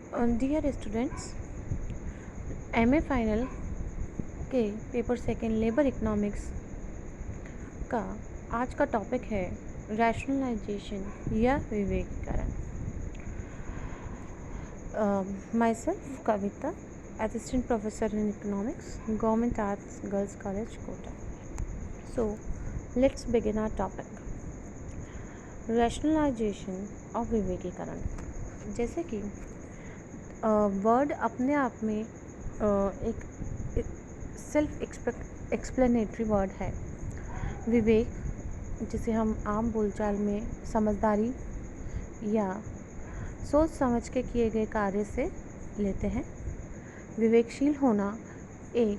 Dear students, MA final के paper second labour economics का आज का टॉपिक है रैशनलाइजेशन या विवेकीकरण। Myself Kavita, assistant professor in economics, government arts girls college Kota. So let's begin our topic, rationalisation और विवेकीकरण। जैसे कि वर्ड अपने आप में एक सेल्फ एक्सप्लेनेटरी वर्ड है। विवेक, जिसे हम आम बोलचाल में समझदारी या सोच समझ के किए गए कार्य से लेते हैं। विवेकशील होना एक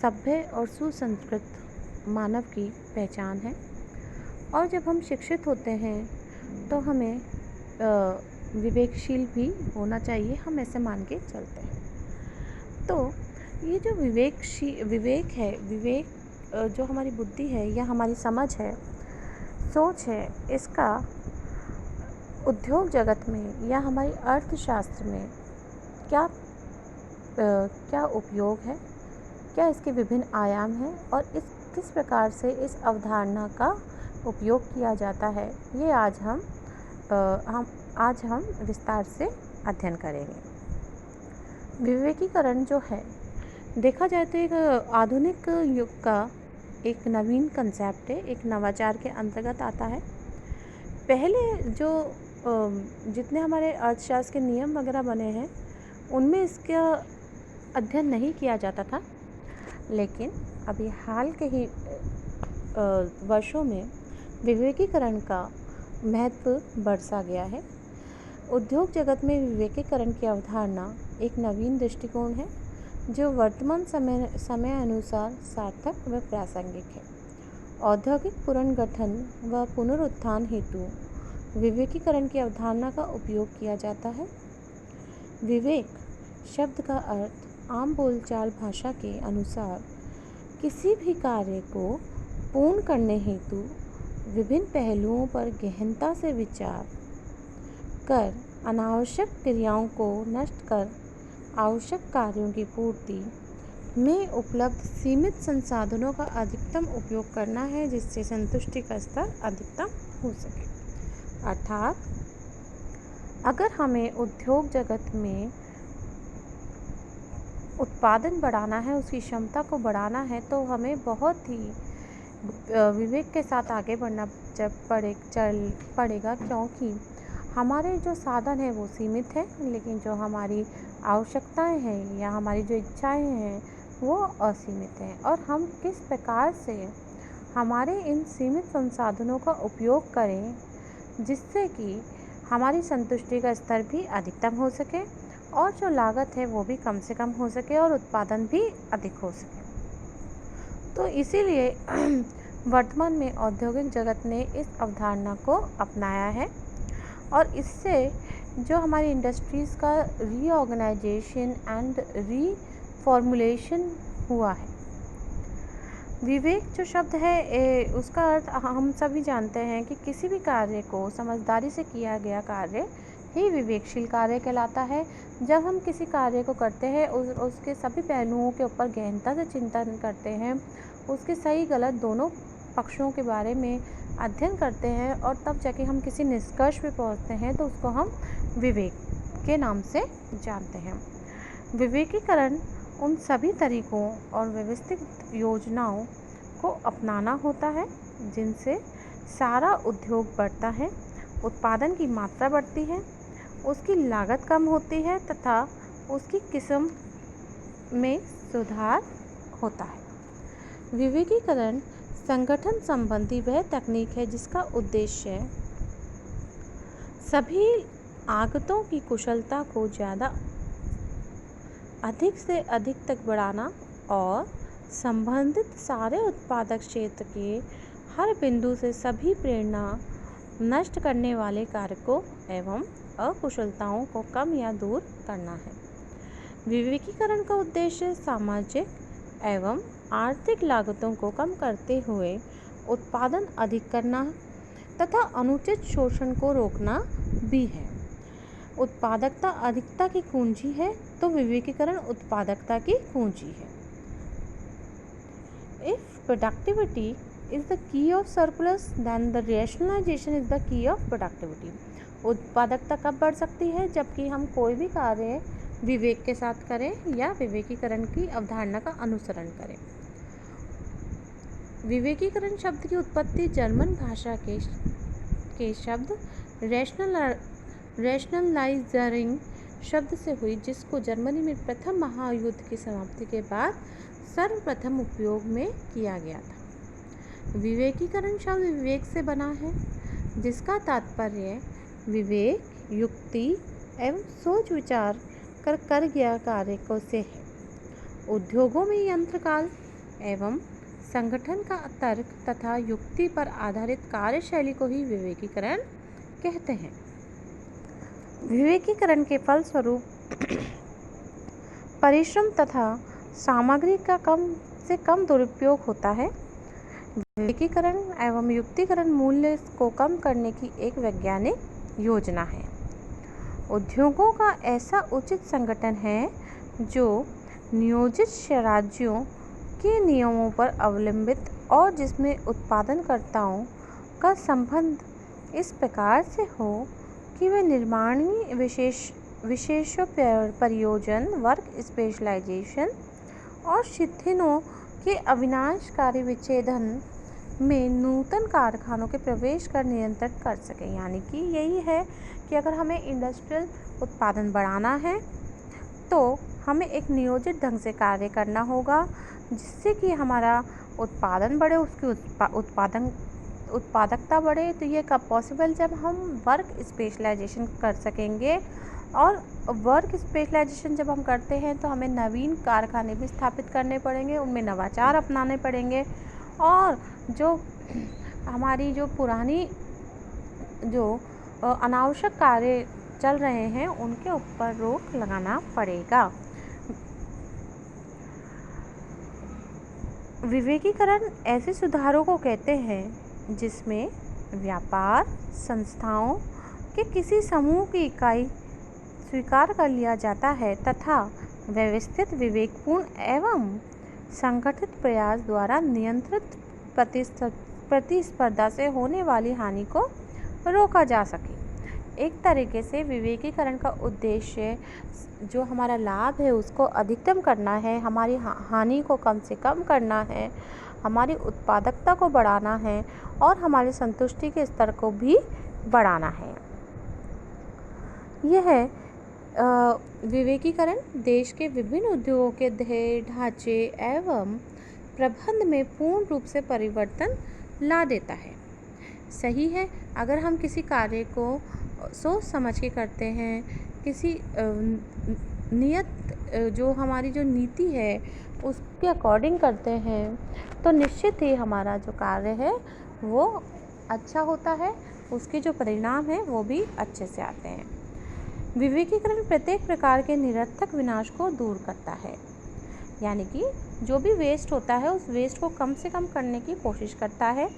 सभ्य और सुसंस्कृत मानव की पहचान है, और जब हम शिक्षित होते हैं तो हमें विवेकशील भी होना चाहिए, हम ऐसे मान के चलते हैं। तो ये जो विवेक है, जो हमारी बुद्धि है या हमारी समझ है, सोच है, इसका उद्योग जगत में या हमारी अर्थशास्त्र में क्या उपयोग है, क्या इसके विभिन्न आयाम हैं और किस प्रकार से इस अवधारणा का उपयोग किया जाता है, ये आज हम विस्तार से अध्ययन करेंगे। विवेकीकरण जो है, देखा जाए तो एक आधुनिक युग का एक नवीन कंसेप्ट है, एक नवाचार के अंतर्गत आता है। पहले जो जितने हमारे अर्थशास्त्र के नियम वगैरह बने हैं, उनमें इसका अध्ययन नहीं किया जाता था, लेकिन अभी हाल के ही वर्षों में विवेकीकरण का महत्व बढ़ता गया है। उद्योग जगत में विवेकीकरण की अवधारणा एक नवीन दृष्टिकोण है जो वर्तमान समय अनुसार सार्थक व प्रासंगिक है। औद्योगिक पुनर्गठन व पुनरुत्थान हेतु विवेकीकरण की अवधारणा का उपयोग किया जाता है। विवेक शब्द का अर्थ आम बोलचाल भाषा के अनुसार किसी भी कार्य को पूर्ण करने हेतु विभिन्न पहलुओं पर गहनता से विचार कर अनावश्यक क्रियाओं को नष्ट कर आवश्यक कार्यों की पूर्ति में उपलब्ध सीमित संसाधनों का अधिकतम उपयोग करना है, जिससे संतुष्टि का स्तर अधिकतम हो सके। अर्थात अगर हमें उद्योग जगत में उत्पादन बढ़ाना है, उसकी क्षमता को बढ़ाना है, तो हमें बहुत ही विवेक के साथ आगे बढ़ना पड़ेगा, क्योंकि हमारे जो साधन है वो सीमित है, लेकिन जो हमारी आवश्यकताएं हैं या हमारी जो इच्छाएं हैं वो असीमित हैं। और हम किस प्रकार से हमारे इन सीमित संसाधनों का उपयोग करें जिससे कि हमारी संतुष्टि का स्तर भी अधिकतम हो सके और जो लागत है वो भी कम से कम हो सके और उत्पादन भी अधिक हो सके। तो इसीलिए वर्तमान में औद्योगिक जगत ने इस अवधारणा को अपनाया है, और इससे जो हमारी इंडस्ट्रीज़ का रीऑर्गेनाइजेशन एंड रीफॉर्मुलेशन हुआ है। विवेक जो शब्द है, उसका अर्थ हम सभी जानते हैं कि किसी भी कार्य को समझदारी से किया गया कार्य ही विवेकशील कार्य कहलाता है। जब हम किसी कार्य को करते हैं, उसके सभी पहलुओं के ऊपर गहनता से चिंतन करते हैं, उसके सही गलत दोनों पक्षों के बारे में अध्ययन करते हैं, और तब जाके हम किसी निष्कर्ष पे पहुंचते हैं, तो उसको हम विवेक के नाम से जानते हैं। विवेकीकरण उन सभी तरीकों और व्यवस्थित योजनाओं को अपनाना होता है जिनसे सारा उद्योग बढ़ता है, उत्पादन की मात्रा बढ़ती है, उसकी लागत कम होती है तथा उसकी किस्म में सुधार होता है। विवेकीकरण संगठन संबंधी वह तकनीक है जिसका उद्देश्य सभी आगतों की कुशलता को अधिक से अधिक तक बढ़ाना और संबंधित सारे उत्पादक क्षेत्र के हर बिंदु से सभी प्रेरणा नष्ट करने वाले कारकों एवं अकुशलताओं को कम या दूर करना है। विवेकीकरण का उद्देश्य सामाजिक एवं आर्थिक लागतों को कम करते हुए उत्पादन अधिक करना तथा अनुचित शोषण को रोकना भी है। उत्पादकता अधिकता की कुंजी है तो विवेकीकरण उत्पादकता की कुंजी है। If productivity is the key of surplus, then the rationalization is the key of productivity. उत्पादकता कब बढ़ सकती है? जबकि हम कोई भी कार्य विवेक के साथ करें या विवेकीकरण की अवधारणा का अनुसरण करें। विवेकीकरण शब्द की उत्पत्ति जर्मन भाषा के शब्द रैशनलाइजरिंग शब्द से हुई, जिसको जर्मनी में प्रथम महायुद्ध की समाप्ति के बाद सर्वप्रथम उपयोग में किया गया था। विवेकीकरण शब्द विवेक से बना है, जिसका तात्पर्य विवेक, युक्ति एवं सोच विचार कर गया कार्य को से है। उद्योगों में यंत्रकाल एवं संगठन का तर्क तथा युक्ति पर आधारित कार्यशैली को ही विवेकीकरण कहते हैं। विवेकीकरण के फलस्वरूप परिश्रम तथा सामग्री का कम से कम दुरुपयोग होता है। विवेकीकरण एवं युक्तिकरण मूल्य को कम करने की एक वैज्ञानिक योजना है। उद्योगों का ऐसा उचित संगठन है जो नियोजित राज्यों के नियमों पर अवलंबित और जिसमें उत्पादनकर्ताओं का संबंध इस प्रकार से हो कि वे निर्माणी विशेष परियोजन, वर्क स्पेशलाइजेशन और शिथिनों के अविनाशकारी विच्छेदन में नूतन कारखानों के प्रवेश कर नियंत्रण कर सकें। यानी कि यही है कि अगर हमें इंडस्ट्रियल उत्पादन बढ़ाना है तो हमें एक नियोजित ढंग से कार्य करना होगा, जिससे कि हमारा उत्पादन बढ़े, उसकी उत्पादकता बढ़े। तो ये कब पॉसिबल? जब हम वर्क स्पेशलाइजेशन कर सकेंगे। और वर्क स्पेशलाइजेशन जब हम करते हैं तो हमें नवीन कारखाने भी स्थापित करने पड़ेंगे, उनमें नवाचार अपनाने पड़ेंगे और जो हमारी जो पुरानी जो अनावश्यक कार्य चल रहे हैं उनके ऊपर रोक लगाना पड़ेगा। विवेकीकरण ऐसे सुधारों को कहते हैं जिसमें व्यापार संस्थाओं के किसी समूह की इकाई स्वीकार कर लिया जाता है तथा व्यवस्थित, विवेकपूर्ण एवं संगठित प्रयास द्वारा नियंत्रित प्रतिस्पर्धा से होने वाली हानि को रोका जा सके। एक तरीके से विवेकीकरण का उद्देश्य जो हमारा लाभ है उसको अधिकतम करना है, हमारी हानि को कम से कम करना है, हमारी उत्पादकता को बढ़ाना है और हमारी संतुष्टि के स्तर को भी बढ़ाना है। यह विवेकीकरण देश के विभिन्न उद्योगों के ढांचे एवं प्रबंधन में पूर्ण रूप से परिवर्तन ला देता है। सही है, अगर हम किसी कार्य को सोच समझ के करते हैं, किसी नियत जो हमारी जो नीति है उसके अकॉर्डिंग करते हैं, तो निश्चित ही हमारा जो कार्य है वो अच्छा होता है, उसके जो परिणाम हैं वो भी अच्छे से आते हैं। विवेकीकरण प्रत्येक प्रकार के निरर्थक विनाश को दूर करता है, यानी कि जो भी वेस्ट होता है उस वेस्ट को कम से कम करने की कोशिश करता है।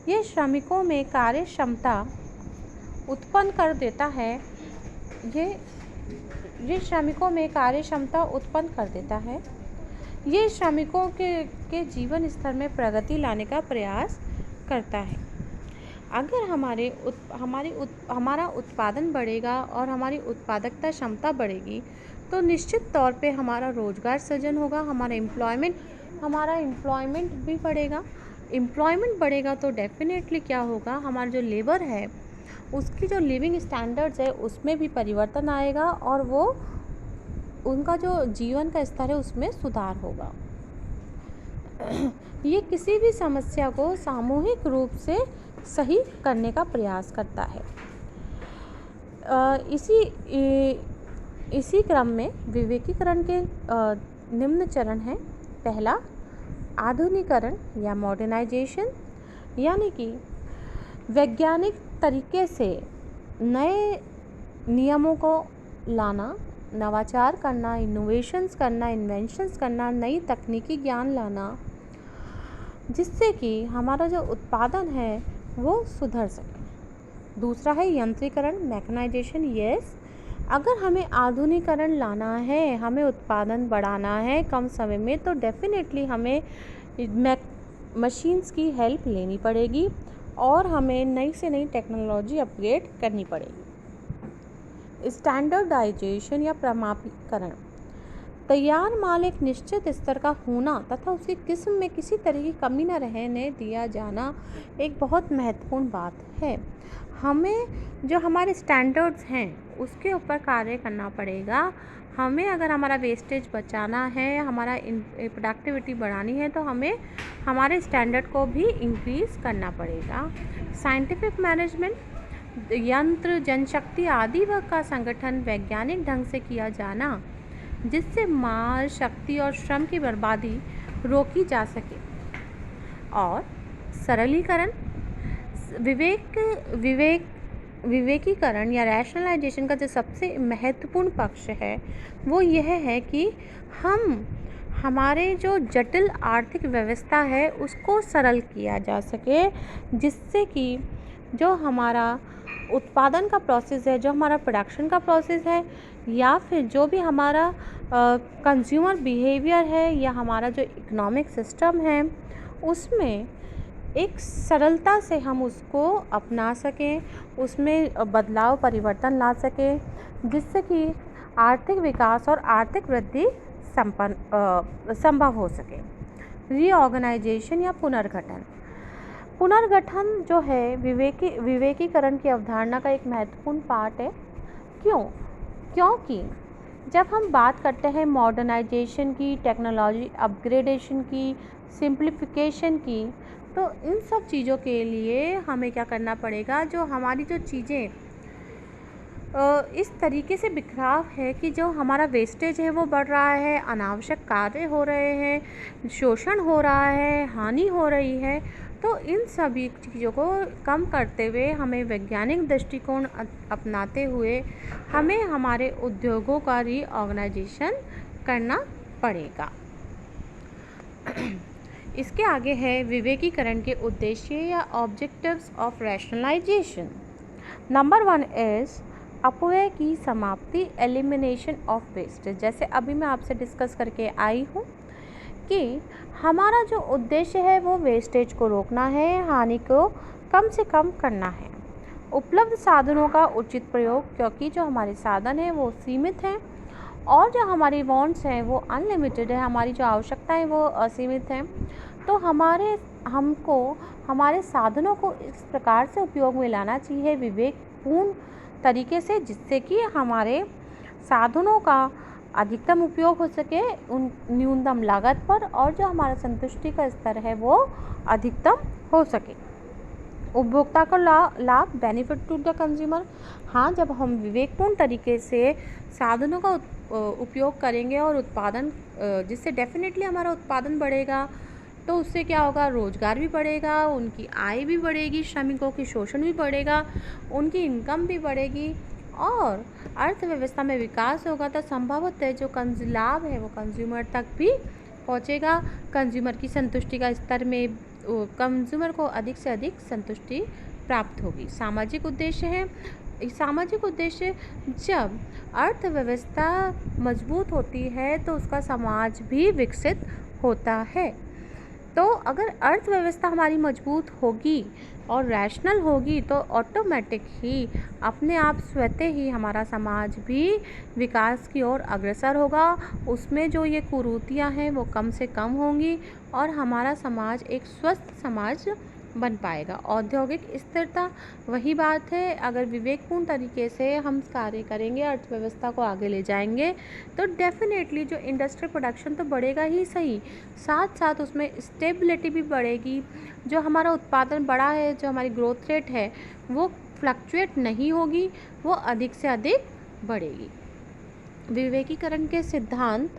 ये श्रमिकों में कार्य क्षमता उत्पन्न कर देता है। ये श्रमिकों में कार्य क्षमता उत्पन्न कर देता है। ये श्रमिकों के जीवन स्तर में प्रगति लाने का प्रयास करता है। अगर हमारा उत्पादन बढ़ेगा और हमारी उत्पादकता क्षमता बढ़ेगी तो निश्चित तौर पे हमारा रोजगार सृजन होगा, हमारा एम्प्लॉयमेंट भी बढ़ेगा। एम्प्लॉयमेंट बढ़ेगा तो डेफिनेटली क्या होगा, हमारा जो लेबर है उसकी जो लिविंग स्टैंडर्ड्स है उसमें भी परिवर्तन आएगा और वो उनका जो जीवन का स्तर है उसमें सुधार होगा। ये किसी भी समस्या को सामूहिक रूप से सही करने का प्रयास करता है। इसी क्रम में विवेकीकरण के निम्न चरण हैं। पहला, आधुनिकीकरण या मॉडर्नाइजेशन, यानी कि वैज्ञानिक तरीके से नए नियमों को लाना, नवाचार करना, इनोवेशंस करना, इन्वेंशंस करना, नई तकनीकी ज्ञान लाना, जिससे कि हमारा जो उत्पादन है वो सुधर सके। दूसरा है यंत्रीकरण, मैकेनाइजेशन। यस, अगर हमें आधुनिकीकरण लाना है, हमें उत्पादन बढ़ाना है कम समय में, तो डेफ़िनेटली हमें मशीन्स की हेल्प लेनी पड़ेगी और हमें नई से नई टेक्नोलॉजी अपग्रेड करनी पड़ेगी। स्टैंडर्डाइजेशन या प्रमाणीकरण, तैयार माल एक निश्चित स्तर का होना तथा उसकी किस्म में किसी तरह की कमी न रहने दिया जाना एक बहुत महत्वपूर्ण बात है। हमें जो हमारे स्टैंडर्ड्स हैं उसके ऊपर कार्य करना पड़ेगा। हमें अगर हमारा वेस्टेज बचाना है, हमारा प्रोडक्टिविटी बढ़ानी है, तो हमें हमारे स्टैंडर्ड को भी इंक्रीज़ करना पड़ेगा। साइंटिफिक मैनेजमेंट, यंत्र, जनशक्ति आदि का संगठन वैज्ञानिक ढंग से किया जाना, जिससे माल, शक्ति और श्रम की बर्बादी रोकी जा सके। और सरलीकरण, विवेकीकरण या रैशनलाइजेशन का जो सबसे महत्वपूर्ण पक्ष है वो यह है कि हमारे जो जटिल आर्थिक व्यवस्था है उसको सरल किया जा सके, जिससे कि जो हमारा उत्पादन का प्रोसेस है, जो हमारा प्रोडक्शन का प्रोसेस है, या फिर जो भी हमारा कंज्यूमर बिहेवियर है या हमारा जो इकोनॉमिक सिस्टम है, उसमें एक सरलता से हम उसको अपना सकें, उसमें बदलाव परिवर्तन ला सकें, जिससे कि आर्थिक विकास और आर्थिक वृद्धि संभव हो सके। रीऑर्गेनाइजेशन या पुनर्गठन जो है विवेकीकरण की अवधारणा का एक महत्वपूर्ण पार्ट है। क्योंकि जब हम बात करते हैं मॉडर्नाइजेशन की, टेक्नोलॉजी अपग्रेडेशन की, सिंप्लीफिकेशन की, तो इन सब चीज़ों के लिए हमें क्या करना पड़ेगा, जो हमारी जो चीज़ें इस तरीके से बिखराव है कि जो हमारा वेस्टेज है वो बढ़ रहा है, अनावश्यक कार्य हो रहे हैं, शोषण हो रहा है, हानि हो रही है, तो इन सभी चीज़ों को कम करते हुए हमें वैज्ञानिक दृष्टिकोण अपनाते हुए हमें हमारे उद्योगों का रीऑर्गेनाइजेशन करना पड़ेगा। इसके आगे है विवेकीकरण के उद्देश्य या objectives of rationalisation. Number 1 is अपव्यय की समाप्ति, एलिमिनेशन ऑफ वेस्ट। जैसे अभी मैं आपसे डिस्कस करके आई हूँ कि हमारा जो उद्देश्य है वो वेस्टेज को रोकना है, हानि को कम से कम करना है। उपलब्ध साधनों का उचित प्रयोग, क्योंकि जो हमारे साधन हैं वो सीमित हैं और जो हमारी वांट्स हैं वो अनलिमिटेड है, हमारी जो आवश्यकताएं वो असीमित हैं। तो हमको हमारे साधनों को इस प्रकार से उपयोग में लाना चाहिए विवेकपूर्ण तरीके से, जिससे कि हमारे साधनों का अधिकतम उपयोग हो सके उन न्यूनतम लागत पर, और जो हमारा संतुष्टि का स्तर है वो अधिकतम हो सके। उपभोक्ता का लाभ, बेनिफिट टू द कंज्यूमर। हाँ, जब हम विवेकपूर्ण तरीके से साधनों का उपयोग करेंगे और उत्पादन, जिससे डेफिनेटली हमारा उत्पादन बढ़ेगा, तो उससे क्या होगा, रोज़गार भी बढ़ेगा, उनकी आय भी बढ़ेगी, श्रमिकों की शोषण भी बढ़ेगा, उनकी इनकम भी बढ़ेगी और अर्थव्यवस्था में विकास होगा। तो संभवतः जो लाभ है वो कंज्यूमर तक भी पहुंचेगा। कंज्यूमर की संतुष्टि का स्तर में कंज्यूमर को अधिक से अधिक संतुष्टि प्राप्त होगी। सामाजिक उद्देश्य है, सामाजिक उद्देश्य, जब अर्थव्यवस्था मजबूत होती है तो उसका समाज भी विकसित होता है। तो अगर अर्थव्यवस्था हमारी मजबूत होगी और रैशनल होगी तो ऑटोमेटिक ही अपने आप स्वतः ही हमारा समाज भी विकास की ओर अग्रसर होगा। उसमें जो ये कुरीतियाँ हैं वो कम से कम होंगी और हमारा समाज एक स्वस्थ समाज बन पाएगा। औद्योगिक स्थिरता, वही बात है, अगर विवेकपूर्ण तरीके से हम कार्य करेंगे, अर्थव्यवस्था को आगे ले जाएंगे, तो डेफिनेटली जो इंडस्ट्रियल प्रोडक्शन तो बढ़ेगा ही सही, साथ साथ उसमें स्टेबिलिटी भी बढ़ेगी। जो हमारा उत्पादन बढ़ा है, जो हमारी ग्रोथ रेट है वो फ्लक्चुएट नहीं होगी, वो अधिक से अधिक बढ़ेगी। विवेकीकरण के सिद्धांत,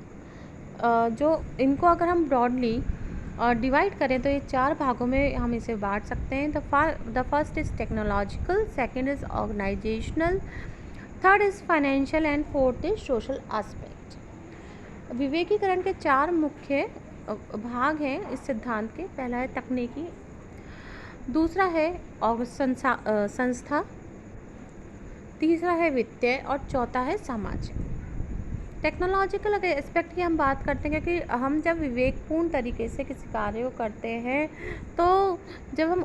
जो इनको अगर हम ब्रॉडली डिवाइड करें तो ये 4 भागों में हम इसे बांट सकते हैं। The first is technological, second is organisational, third is financial and fourth is social aspect. विवेकीकरण के 4 मुख्य भाग हैं इस सिद्धांत के। पहला है तकनीकी, दूसरा है संस्था, तीसरा है वित्तीय और चौथा है सामाजिक। टेक्नोलॉजिकल अगर एस्पेक्ट की हम बात करते हैं, क्योंकि हम जब विवेकपूर्ण तरीके से किसी कार्य को करते हैं, तो जब हम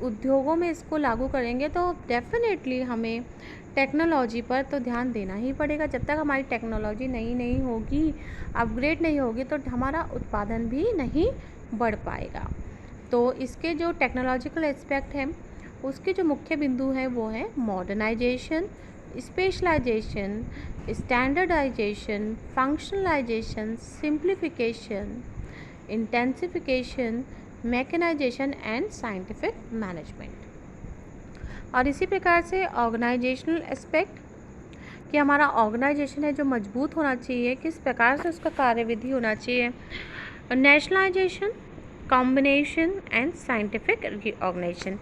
उद्योगों में इसको लागू करेंगे तो डेफिनेटली हमें टेक्नोलॉजी पर तो ध्यान देना ही पड़ेगा। जब तक हमारी टेक्नोलॉजी नई नहीं होगी, अपग्रेड नहीं होगी, तो हमारा उत्पादन भी नहीं बढ़ पाएगा। तो इसके जो टेक्नोलॉजिकल एस्पेक्ट हैं, उसके जो मुख्य बिंदु हैं वो है modernisation, specialisation, standardisation, functionalisation, simplification, intensification, mechanisation and scientific management. और इसी प्रकार से ऑर्गेनाइजेशनल एस्पेक्ट, कि हमारा ऑर्गेनाइजेशन है जो मजबूत होना चाहिए, किस प्रकार से उसका कार्यविधि होना चाहिए। Nationalisation, combination and scientific organization.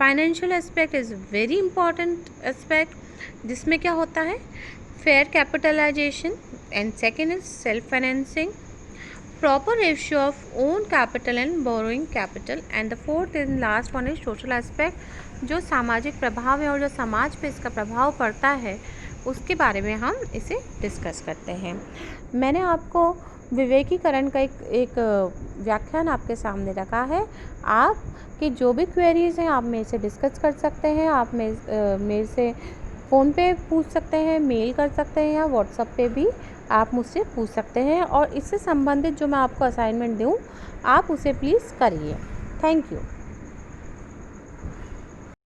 Financial aspect is very important aspect, जिसमें क्या होता है fair capitalization, and second is self financing, proper ratio of own capital and borrowing capital, and the fourth and last one is social aspect, जो सामाजिक प्रभाव है और जो समाज पे इसका प्रभाव पड़ता है उसके बारे में हम इसे डिस्कस करते हैं। मैंने आपको विवेकीकरण का एक व्याख्यान आपके सामने रखा है। आप की जो भी क्वेरीज़ हैं आप मेरे से डिस्कस कर सकते हैं। आप मेरे से फ़ोन पे पूछ सकते हैं, मेल कर सकते हैं, या व्हाट्सएप पे भी आप मुझसे पूछ सकते हैं। और इससे संबंधित जो मैं आपको असाइनमेंट दूँ आप उसे प्लीज़ करिए। Thank you.